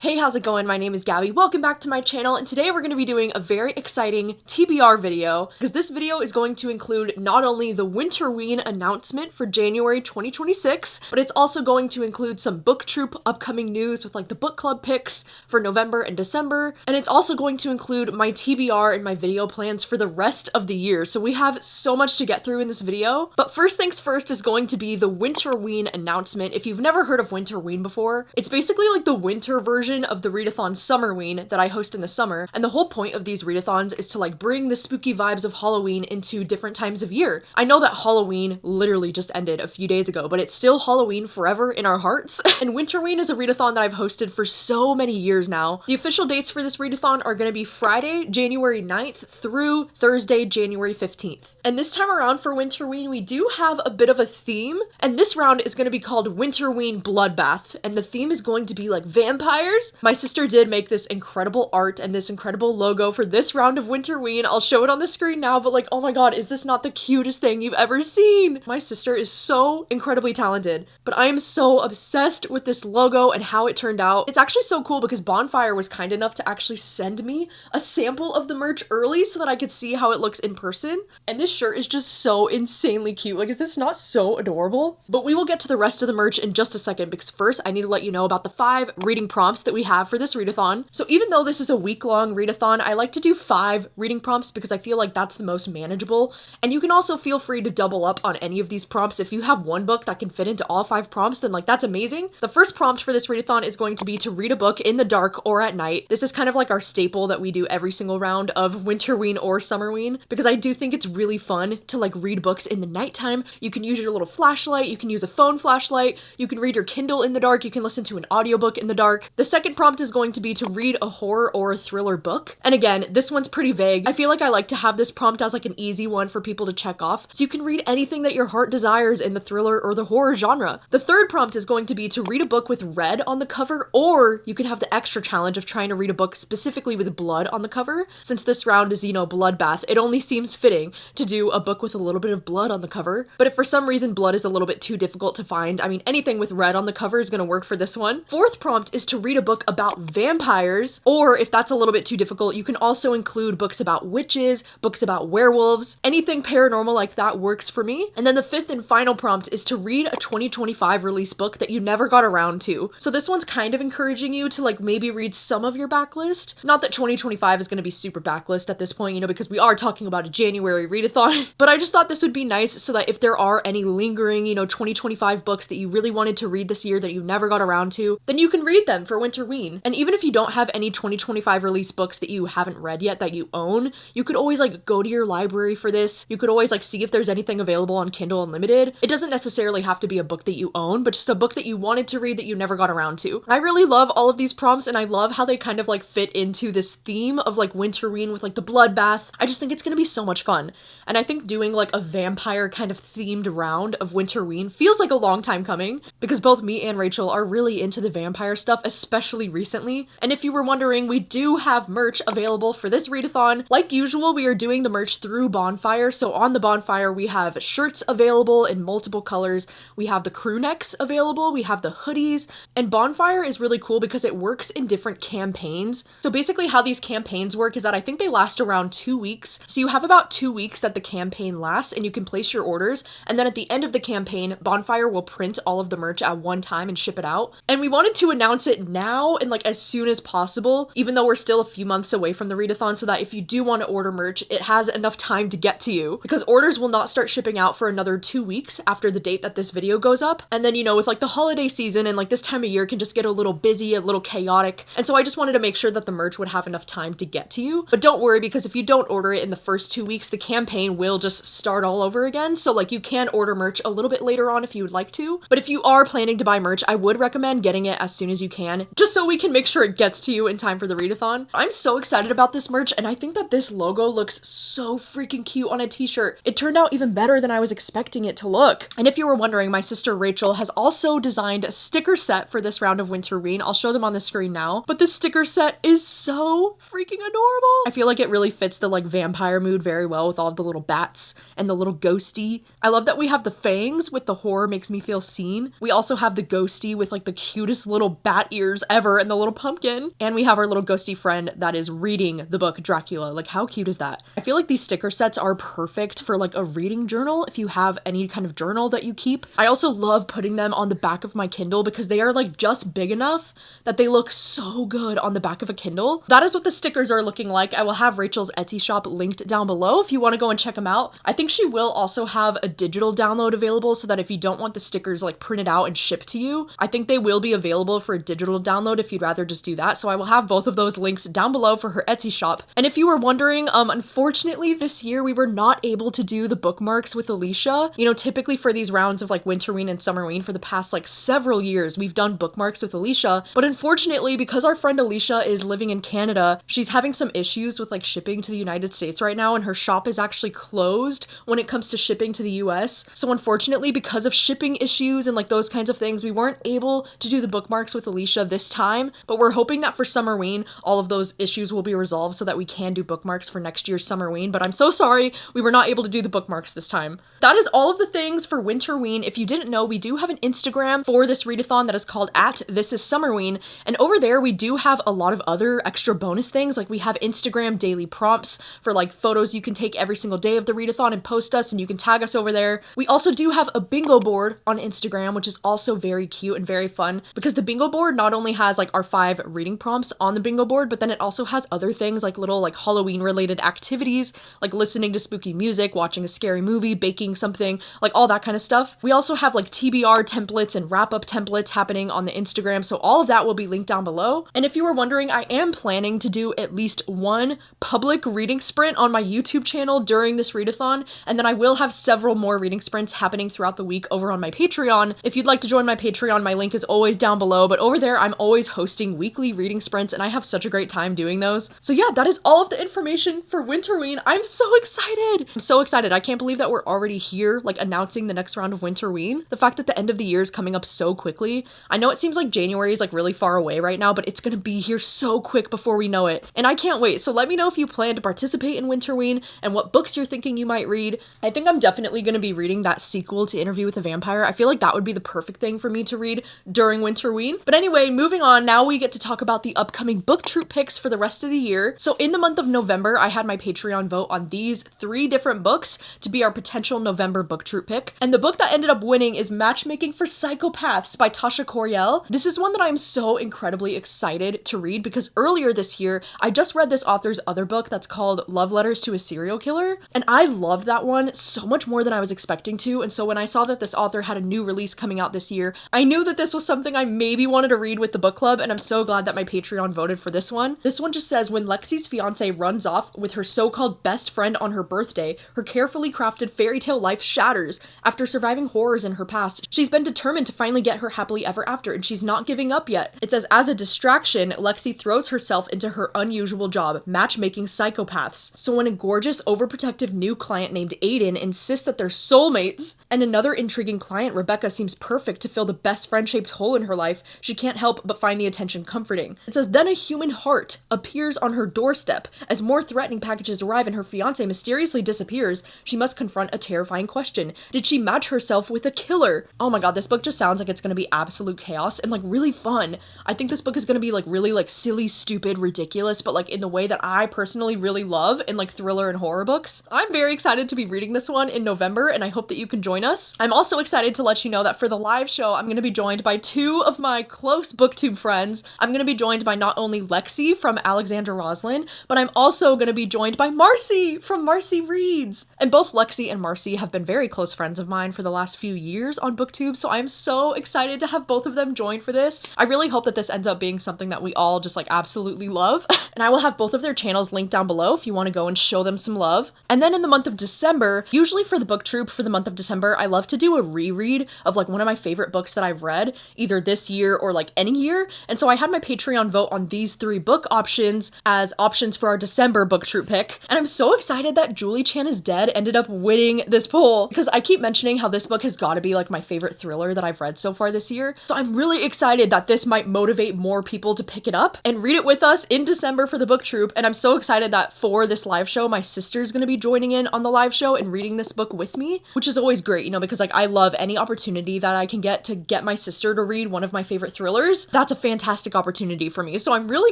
Hey, how's it going? My name is Gabby. Welcome back to my channel, and today we're going to be doing a very exciting TBR video, because this video is going to include not only the Winterween announcement for January 2026, but it's also going to include some BookTube upcoming news with like the book club picks for November and December, and it's also going to include my TBR and my video plans for the rest of the year. So we have so much to get through in this video, but first things first is going to be the Winterween announcement. If you've never heard of Winterween before, it's basically like the winter version of the Readathon Summerween that I host in the summer, and the whole point of these readathons is to like bring the spooky vibes of Halloween into different times of year. I know that Halloween literally just ended a few days ago, but it's still Halloween forever in our hearts, and Winterween is a readathon that I've hosted for so many years now. The official dates for this readathon are going to be Friday, January 9th through Thursday, January 15th. And this time around for Winterween, we do have a bit of a theme, and this round is going to be called Winterween Bloodbath, and the theme is going to be like vampires. My sister did make this incredible art and this incredible logo for this round of Winterween. I'll show it on the screen now, but like, oh my god, is this not the cutest thing you've ever seen? My sister is so incredibly talented, but I am so obsessed with this logo and how it turned out. It's actually so cool because Bonfire was kind enough to actually send me a sample of the merch early so that I could see how it looks in person. And this shirt is just so insanely cute. Like, is this not so adorable? But we will get to the rest of the merch in just a second, because first I need to let you know about the 5 reading prompts that we have for this readathon. So even though this is a week-long readathon, I like to do 5 reading prompts because I feel like that's the most manageable. And you can also feel free to double up on any of these prompts. If you have one book that can fit into all 5 prompts, then like that's amazing. The first prompt for this readathon is going to be to read a book in the dark or at night. This is kind of like our staple that we do every single round of Winterween or Summerween, because I do think it's really fun to like read books in the nighttime. You can use your little flashlight, you can use a phone flashlight, you can read your Kindle in the dark, you can listen to an audiobook in the dark. The second prompt is going to be to read a horror or a thriller book. And again, this one's pretty vague. I feel like I like to have this prompt as like an easy one for people to check off, so you can read anything that your heart desires in the thriller or the horror genre. The third prompt is going to be to read a book with red on the cover, or you can have the extra challenge of trying to read a book specifically with blood on the cover. Since this round is, you know, bloodbath, it only seems fitting to do a book with a little bit of blood on the cover. But if for some reason blood is a little bit too difficult to find, I mean, anything with red on the cover is going to work for this one. Fourth prompt is to read a book about vampires, or if that's a little bit too difficult, you can also include books about witches, books about werewolves, anything paranormal like that works for me. And then the fifth and final prompt is to read a 2025 release book that you never got around to. So this one's kind of encouraging you to like maybe read some of your backlist. Not that 2025 is going to be super backlist at this point, you know, because we are talking about a January readathon, but I just thought this would be nice so that if there are any lingering, you know, 2025 books that you really wanted to read this year that you never got around to, then you can read them for Winterween. And even if you don't have any 2025 release books that you haven't read yet that you own, you could always like go to your library for this. You could always like see if there's anything available on Kindle Unlimited. It doesn't necessarily have to be a book that you own, but just a book that you wanted to read that you never got around to. I really love all of these prompts, and I love how they kind of like fit into this theme of like Winterween with like the bloodbath. I just think it's gonna be so much fun. And I think doing like a vampire kind of themed round of Winterween feels like a long time coming, because both me and Rachel are really into the vampire stuff, especially recently. And if you were wondering, we do have merch available for this readathon. Like usual, we are doing the merch through Bonfire. So on the Bonfire, we have shirts available in multiple colors. We have the crew necks available. We have the hoodies. And Bonfire is really cool because it works in different campaigns. So basically how these campaigns work is that I think they last around 2 weeks. So you have about 2 weeks that the campaign lasts, and you can place your orders. And then at the end of the campaign, Bonfire will print all of the merch at one time and ship it out. And we wanted to announce it now and like as soon as possible, even though we're still a few months away from the readathon, so that if you do want to order merch, it has enough time to get to you, because orders will not start shipping out for another 2 weeks after the date that this video goes up. And then, you know, with like the holiday season and like this time of year can just get a little busy, a little chaotic. And so I just wanted to make sure that the merch would have enough time to get to you. But don't worry, because if you don't order it in the first 2 weeks, the campaign will just start all over again. So like you can order merch a little bit later on if you would like to. But if you are planning to buy merch, I would recommend getting it as soon as you can, just so we can make sure it gets to you in time for the readathon. I'm so excited about this merch, and I think that this logo looks so freaking cute on a t-shirt. It turned out even better than I was expecting it to look. And if you were wondering, my sister Rachel has also designed a sticker set for this round of Winterween. I'll show them on the screen now, but this sticker set is so freaking adorable. I feel like it really fits the like vampire mood very well with all of the little bats and the little ghosty. I love that we have the fangs with the horror makes me feel seen. We also have the ghosty with like the cutest little bat ears ever and the little pumpkin. And we have our little ghosty friend that is reading the book Dracula. Like, how cute is that? I feel like these sticker sets are perfect for like a reading journal if you have any kind of journal that you keep. I also love putting them on the back of my Kindle because they are like just big enough that they look so good on the back of a Kindle. That is what the stickers are looking like. I will have Rachel's Etsy shop linked down below if you want to go and check them out. I think she will also have a digital download available so that if you don't want the stickers like printed out and shipped to you, I think they will be available for a digital download if you'd rather just do that. So I will have both of those links down below for her Etsy shop. And if you were wondering, unfortunately this year we were not able to do the bookmarks with Alicia. You know, typically for these rounds of like Winterween and Summerween for the past like several years, we've done bookmarks with Alicia, but unfortunately because our friend Alicia is living in Canada, she's having some issues with like shipping to the United States right now, and her shop is actually closed when it comes to shipping to the US. So unfortunately, because of shipping issues and like those kinds of things, we weren't able to do the bookmarks with Alicia this time, but we're hoping that for Summerween, all of those issues will be resolved so that we can do bookmarks for next year's Summerween, but I'm so sorry we were not able to do the bookmarks this time. That is all of the things for Winterween. If you didn't know, we do have an Instagram for this readathon that is called @ThisIsSummerween, and over there we do have a lot of other extra bonus things. Like we have Instagram daily prompts for like photos you can take every single day of the readathon and post us, and you can tag us over there. We also do have a bingo board on Instagram, which is also very cute and very fun because the bingo board not only has like our 5 reading prompts on the bingo board, but then it also has other things like little like Halloween related activities, like listening to spooky music, watching a scary movie, baking something, like all that kind of stuff. We also have like TBR templates and wrap-up templates happening on the Instagram, so all of that will be linked down below. And if you were wondering, I am planning to do at least one public reading sprint on my YouTube channel during this readathon, and then I will have several more reading sprints happening throughout the week over on my Patreon. If you'd like to join my Patreon, my link is always down below, but over there I'm always hosting weekly reading sprints and I have such a great time doing those. So yeah, that is all of the information for Winterween. I'm so excited! I'm so excited. I can't believe that we're already here, like announcing the next round of Winterween. The fact that the end of the year is coming up so quickly. I know it seems like January is like really far away right now, but it's gonna be here so quick before we know it. And I can't wait. So let me know if you plan to participate in Winterween and what books you're thinking you might read. I think I'm definitely gonna be reading that sequel to Interview with a Vampire. I feel like that would be the perfect thing for me to read during Winterween. But anyway, moving on, now we get to talk about the upcoming book troop picks for the rest of the year. So in the month of November, I had my Patreon vote on these 3 different books to be our potential November book troop pick. And the book that ended up winning is Matchmaking for Psychopaths by Tasha Coriel. This is one that I'm so incredibly excited to read because earlier this year, I just read this author's other book that's called Love Letters to a Serial Killer, and I loved that one so much more than I was expecting to. And so when I saw that this author had a new release coming out this year, I knew that this was something I maybe wanted to read with the book club, and I'm so glad that my Patreon voted for this one. This one just says, when Lexi's fiance runs off with her so-called best friend on her birthday, her carefully crafted fairy tale life shatters. After surviving horrors in her past, she's been determined to finally get her happily ever after, and she's not giving up yet. It says, as a distraction, Lexi throws herself into her unusual job, matchmaking psychopaths. So when a gorgeous, overprotective new client named Aiden insists that they're soulmates, and another intriguing client, Rebecca, seems perfect to fill the best friend-shaped hole in her life, she can't help but find the attention comforting. It says, then a human heart appears on her doorstep. As more threatening packages arrive and her fiancé mysteriously disappears, she must confront a terrifying question. Did she match herself with a killer? Oh my god, this book just sounds like it's gonna be absolute chaos and like really fun. I think this book is gonna be like really like silly, stupid, ridiculous, but like in the way that I personally really love in like thriller and horror books. I'm very excited to be reading this one in November, and I hope that you can join us. I'm also excited to let you know that for the live show, I'm gonna be joined by 2 of my close booktube friends. I'm gonna be joined by not only Lexi from Alexandra Roslin, but I'm also gonna be joined by Marcy from Marcy Reads. And both Lexi and Marcy have been very close friends of mine for the last few years on booktube, so I'm so excited to have both of them join for this. I really hope that this ends up being something that we all just like absolutely love. And I will have both of their channels linked down below if you want to go and show them some love. And then in the month of December, usually for the book troop for the month of December, I love to do a reread of like one of my favorite books that I've read either this year or like any year. And so I had my Patreon vote on these 3 book options as options for our December book troop pick. And I'm so excited that Julie Chan is Dead ended up winning this poll because I keep mentioning how this book has got to be like my favorite thriller that I've read so far this year. So I'm really excited that this might motivate more people to pick it up and read it with us in December for the book troop. And I'm so excited that for this live show, my sister's going to be joining in on the live show and reading this book with me, which is always great, you know, because like I love any opportunity that I can get to get my sister to read one of my favorite thrillers. that's a fantastic opportunity for me. So I'm really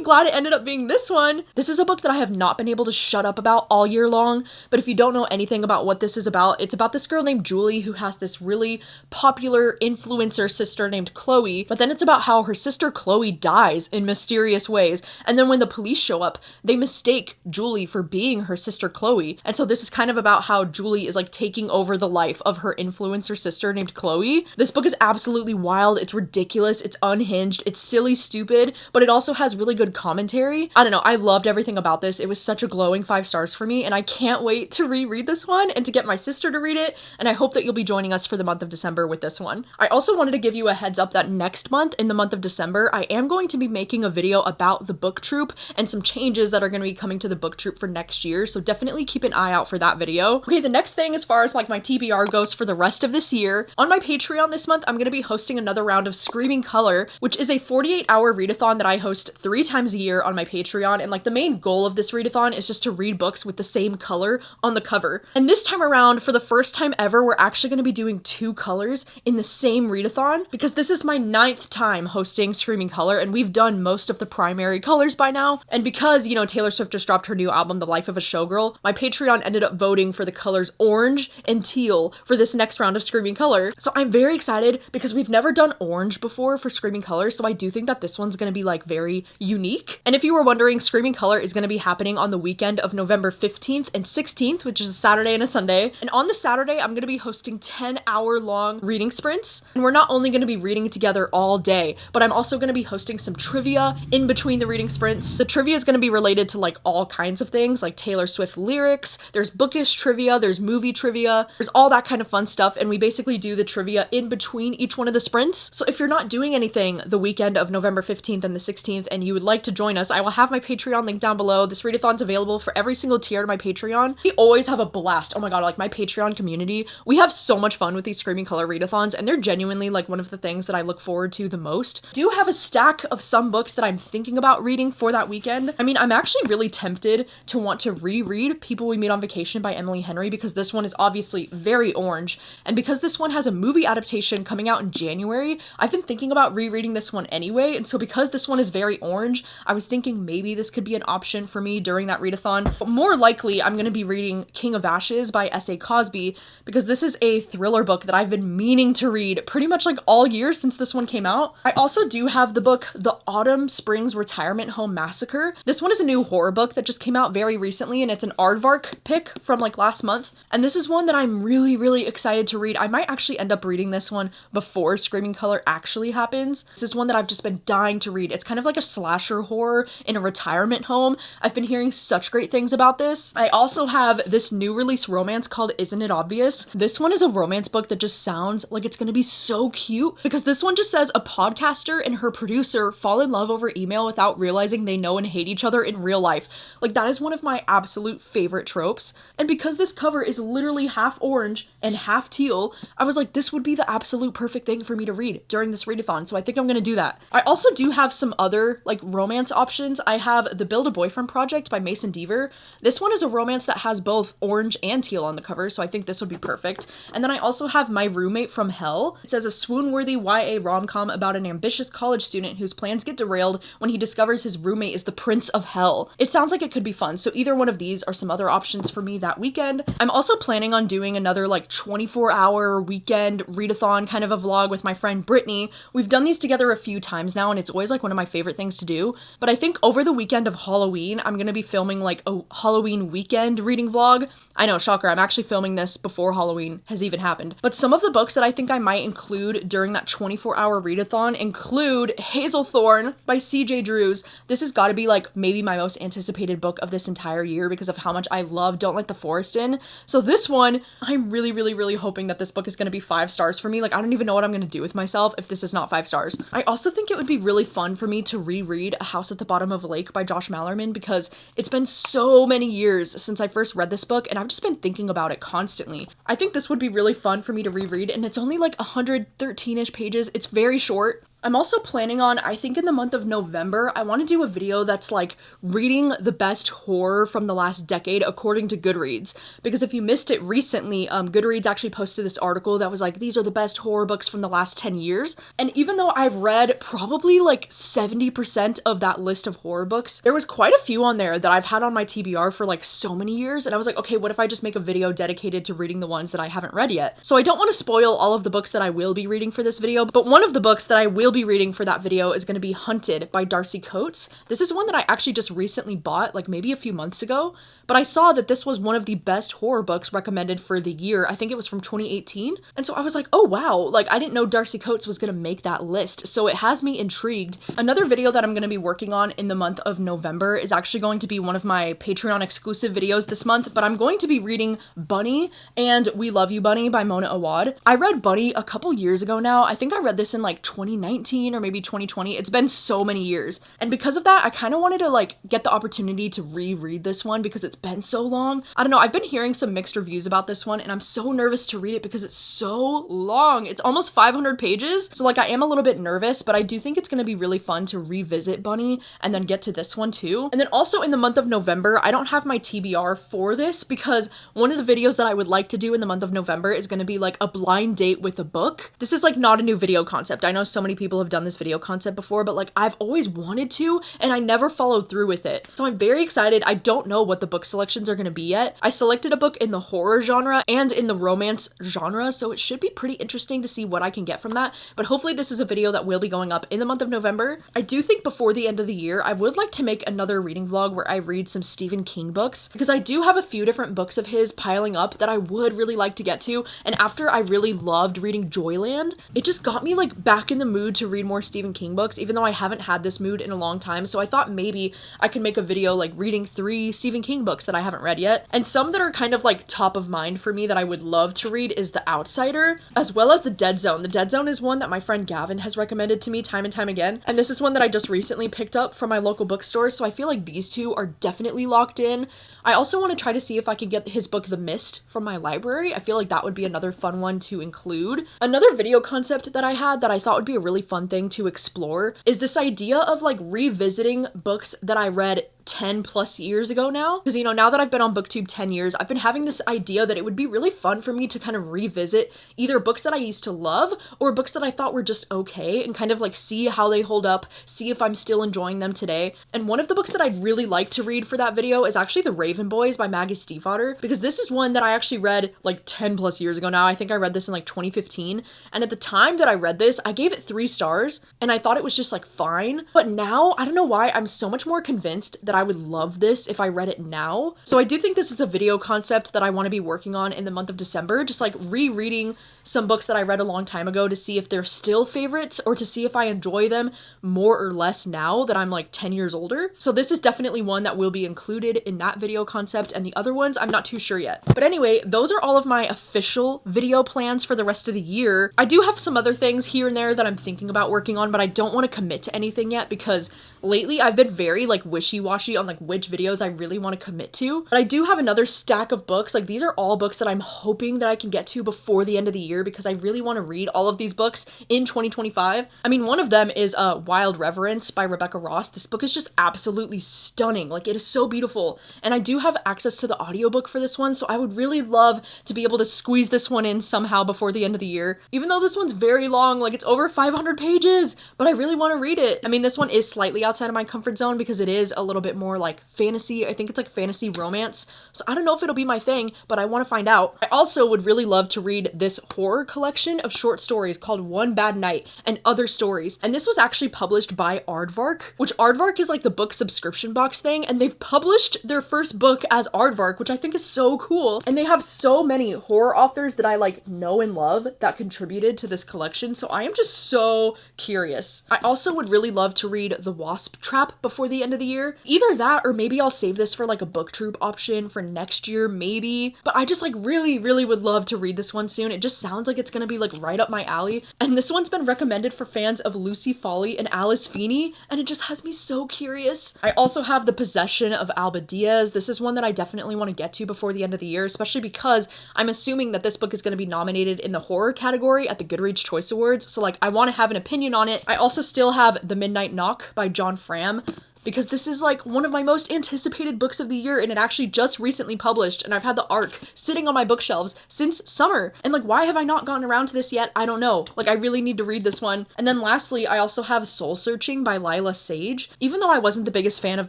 glad it ended up being this one. This is a book that I have not been able to shut up about all year long, but if you don't know anything about what this is about, it's about this girl named Julie who has this really popular influencer sister named Chloe, but then it's about how her sister Chloe dies in mysterious ways, and then when the police show up, they mistake Julie for being her sister Chloe, and so this is kind of about how Julie is like taking over the life of her influencer sister named Chloe. This book is absolutely wild, it's ridiculous, it's unhinged, it's silly stupid, but it also has really good commentary. I don't know, I loved everything about this. It was such a glowing 5 stars for me, and I can't wait to reread this one and to get my sister to read it, and I hope that you'll be joining us for the month of December with this one. I also wanted to give you a heads up that next month, in the month of December, I am going to be making a video about the book troop and some changes that are going to be coming to the book troop for next year, so definitely keep an eye out for that video. Okay, the next thing as far as like my TBR goes for the rest of this year, on my Patreon this month, I'm going to be hosting another round of Screaming Color, which is a 48-hour readathon that I host 3 times a year on my Patreon, and like the main goal of this readathon is just to read books with the same color on the cover. And this time around, for the first time ever, we're actually going to be doing 2 colors in the same readathon, because this is my 9th time hosting Screaming Color, and we've done most of the primary colors by now, and because, you know, Taylor Swift just dropped her new album, The Life of a Showgirl, my Patreon ended up voting for the colors orange and teal for this next round of Screaming Color. So I'm very excited because we've never done orange before for Screaming Color, so I do think that this one's gonna be like very unique. And if you were wondering, Screaming Color is gonna be happening on the weekend of November 15th and 16th, which is a Saturday and a Sunday. And on the Saturday, I'm gonna be hosting 10-hour-long reading sprints. And we're not only gonna be reading together all day, but I'm also gonna be hosting some trivia in between the reading sprints. The trivia is gonna be related to like all kinds of things, like Taylor Swift lyrics, there's bookish trivia, there's movie trivia, there's all that kind of fun stuff, and we basically do the trivia in between each one of the sprints. So if you're not doing anything the weekend of November 15th and the 16th and you would like to join us, I will have my Patreon link down below. This readathon's available for every single tier to my Patreon. We always have a blast. Oh my god, like my Patreon community, we have so much fun with these Screaming Color readathons, and they're genuinely like one of the things that I look forward to the most. I do have a stack of some books that I'm thinking about reading for that weekend. I mean, I'm actually really tempted to want to reread People We Meet on Vacation by Emily Henry, because this one is obviously very orange, and because this one has a movie adaptation coming out in January, I've been thinking about rereading this one anyway, and so because this one is very orange, I was thinking maybe this could be an option for me during that readathon. But more likely, I'm going to be reading King of Ashes by S.A. Cosby, because this is a thriller book that I've been meaning to read pretty much like all year since this one came out. I also do have the book The Autumn Springs Retirement Home Massacre. This one is a new horror book that just came out very recently, and it's an aardvark pick from like last month, and this is one that I'm really excited to read. I might actually end up reading this one before Screaming Color actually happens. This is one that I've just been dying to read. It's kind of like a slasher horror in a retirement home. I've been hearing such great things about this. I also have this new release romance called Isn't It Obvious? This one is a romance book that just sounds like it's gonna be so cute, because this one just says a podcaster and her producer fall in love over email without realizing they know and hate each other in real life. Like, that is one of my absolute favorite tropes. And because this cover is literally half orange and half teal, I was like, this would be the absolute perfect thing for me to read during this readathon, so I think I'm gonna do that. I also do have some other like romance options. I have The Build a Boyfriend Project by Mason Deaver. This one is a romance that has both orange and teal on the cover, so I think this would be perfect. And then I also have My Roommate from Hell. It says a swoon-worthy YA rom-com about an ambitious college student whose plans get derailed when he discovers his roommate is the Prince of Hell. It sounds like it could be fun, so either one of these are some other options for me that weekend. I'm also planning on doing another like 24-hour weekend readathon kind of a vlog with my friend Brittany. We've done these together a few times now, and it's always like one of my favorite things to do. But I think over the weekend of Halloween, I'm gonna be filming like a Halloween weekend reading vlog. I know, shocker, I'm actually filming this before Halloween has even happened. But some of the books that I think I might include during that 24-hour readathon include Hazelthorn by C.J. Drews. This has got to be like maybe my most anticipated book of this entire year because of how much I love Don't Let the Forest In. So this one, I'm really hoping that this book is going to be 5 stars for me. Like, I don't even know what I'm going to do with myself if this is not 5 stars. I also think it would be really fun for me to reread A House at the Bottom of a Lake by Josh Malerman, because it's been so many years since I first read this book, and I've just been thinking about it constantly. I think this would be really fun for me to reread, and it's only like 113-ish pages. It's very short. I'm also planning on, I think in the month of November, I want to do a video that's like reading the best horror from the last decade according to Goodreads. Because if you missed it recently, Goodreads actually posted this article that was like, these are the best horror books from the last 10 years. And even though I've read probably like 70% of that list of horror books, there was quite a few on there that I've had on my TBR for like so many years. And I was like, okay, what if I just make a video dedicated to reading the ones that I haven't read yet? So I don't want to spoil all of the books that I will be reading for this video, but one of the books that I will be reading for that video is going to be Hunted by Darcy Coates. This is one that I actually just recently bought, like maybe a few months ago, but I saw that this was one of the best horror books recommended for the year. I think it was from 2018. And so I was like, oh wow, like I didn't know Darcy Coates was going to make that list. So it has me intrigued. Another video that I'm going to be working on in the month of November is actually going to be one of my Patreon exclusive videos this month, but I'm going to be reading Bunny and We Love You Bunny by Mona Awad. I read Bunny a couple years ago now. I think I read this in like 2019 or maybe 2020. It's been so many years. And because of that, I kind of wanted to like get the opportunity to reread this one because it's been so long. I don't know, I've been hearing some mixed reviews about this one and I'm so nervous to read it because it's so long. It's almost 500 pages. So like I am a little bit nervous, but I do think it's going to be really fun to revisit Bunny and then get to this one too. And then also in the month of November, I don't have my TBR for this because one of the videos that I would like to do in the month of November is going to be like a blind date with a book. This is like not a new video concept. I know so many people have done this video concept before, but like I've always wanted to and I never followed through with it. So I'm very excited. I don't know what the book selections are going to be yet. I selected a book in the horror genre and in the romance genre, so it should be pretty interesting to see what I can get from that. But hopefully this is a video that will be going up in the month of November. I do think before the end of the year, I would like to make another reading vlog where I read some Stephen King books because I do have a few different books of his piling up that I would really like to get to. And after I really loved reading Joyland, it just got me like back in the mood to read more Stephen King books, even though I haven't had this mood in a long time. So I thought maybe I could make a video like reading 3 Stephen King books that I haven't read yet. And some that are kind of like top of mind for me that I would love to read is The Outsider, as well as The Dead Zone. The Dead Zone is one that my friend Gavin has recommended to me time and time again. And this is one that I just recently picked up from my local bookstore. So I feel like these two are definitely locked in. I also want to try to see if I could get his book The Mist from my library. I feel like that would be another fun one to include. Another video concept that I had that I thought would be a really fun thing to explore is this idea of like revisiting books that I read 10 plus years ago now. Because, you know, now that I've been on booktube 10 years, I've been having this idea that it would be really fun for me to kind of revisit either books that I used to love or books that I thought were just okay and kind of like see how they hold up, see if I'm still enjoying them today. And one of the books that I'd really like to read for that video is actually The Raven Boys by Maggie Stiefvater, because this is one that I actually read like 10 plus years ago now. I think I read this in like 2015. And at the time that I read this, I gave it 3 stars and I thought it was just like fine. But now, I don't know why, I'm so much more convinced that I would love this if I read it now. So I do think this is a video concept that I want to be working on in the month of December, just like rereading some books that I read a long time ago to see if they're still favorites or to see if I enjoy them more or less now that I'm like 10 years older. So this is definitely one that will be included in that video concept, and the other ones I'm not too sure yet. But anyway, those are all of my official video plans for the rest of the year. I do have some other things here and there that I'm thinking about working on, but I don't want to commit to anything yet because lately I've been very like wishy-washy on like which videos I really want to commit to. But I do have another stack of books. Like these are all books that I'm hoping that I can get to before the end of the year because I really want to read all of these books in 2025. I mean, one of them is Wild Reverence by Rebecca Ross. This book is just absolutely stunning. Like it is so beautiful. And I do have access to the audiobook for this one, so I would really love to be able to squeeze this one in somehow before the end of the year. Even though this one's very long, like it's over 500 pages, but I really want to read it. I mean, this one is slightly outside of my comfort zone because it is a little bit more like fantasy. I think it's like fantasy romance. So I don't know if it'll be my thing, but I want to find out. I also would really love to read this horror collection of short stories called One Bad Night and Other Stories. And this was actually published by Aardvark, which Aardvark is like the book subscription box thing. And they've published their first book as Aardvark, which I think is so cool. And they have so many horror authors that I like know and love that contributed to this collection. So I am just so curious. I also would really love to read The Wasp Trap before the end of the year. Either Either that or maybe I'll save this for like a booktube option for next year, maybe. But I just like really would love to read this one soon. It just sounds like it's gonna be like right up my alley. And this one's been recommended for fans of Lucy Folly and Alice Feeney, and it just has me so curious. I also have The Possession of Alba Diaz. This is one that I definitely want to get to before the end of the year, especially because I'm assuming that this book is going to be nominated in the horror category at the Goodreads Choice Awards, so like I want to have an opinion on it. I also still have The Midnight Knock by John Fram, because this is like one of my most anticipated books of the year, and it actually just recently published, and I've had the ARC sitting on my bookshelves since summer. And like, why have I not gotten around to this yet? I don't know. Like, I really need to read this one. And then lastly, I also have Soul Searching by Lila Sage. Even though I wasn't the biggest fan of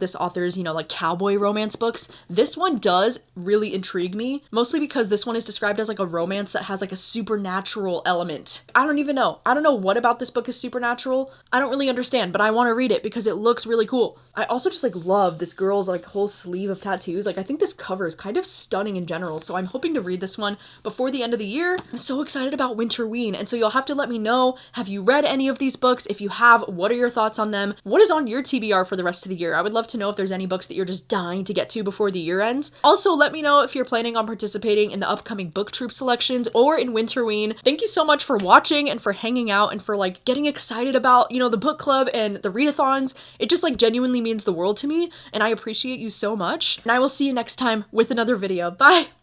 this author's, you know, like cowboy romance books, this one does really intrigue me, mostly because this one is described as like a romance that has like a supernatural element. I don't even know. I don't know what about this book is supernatural. I don't really understand, but I want to read it because it looks really cool. I also just like love this girl's like whole sleeve of tattoos. Like, I think this cover is kind of stunning in general, so I'm hoping to read this one before the end of the year. I'm so excited about Winterween, and so you'll have to let me know, have you read any of these books? If you have, what are your thoughts on them? What is on your TBR for the rest of the year? I would love to know if there's any books that you're just dying to get to before the year ends. Also, let me know if you're planning on participating in the upcoming book troop selections or in Winterween. Thank you so much for watching and for hanging out and for like getting excited about, you know, the book club and the readathons. It just like genuinely means the world to me, and I appreciate you so much. And I will see you next time with another video. Bye!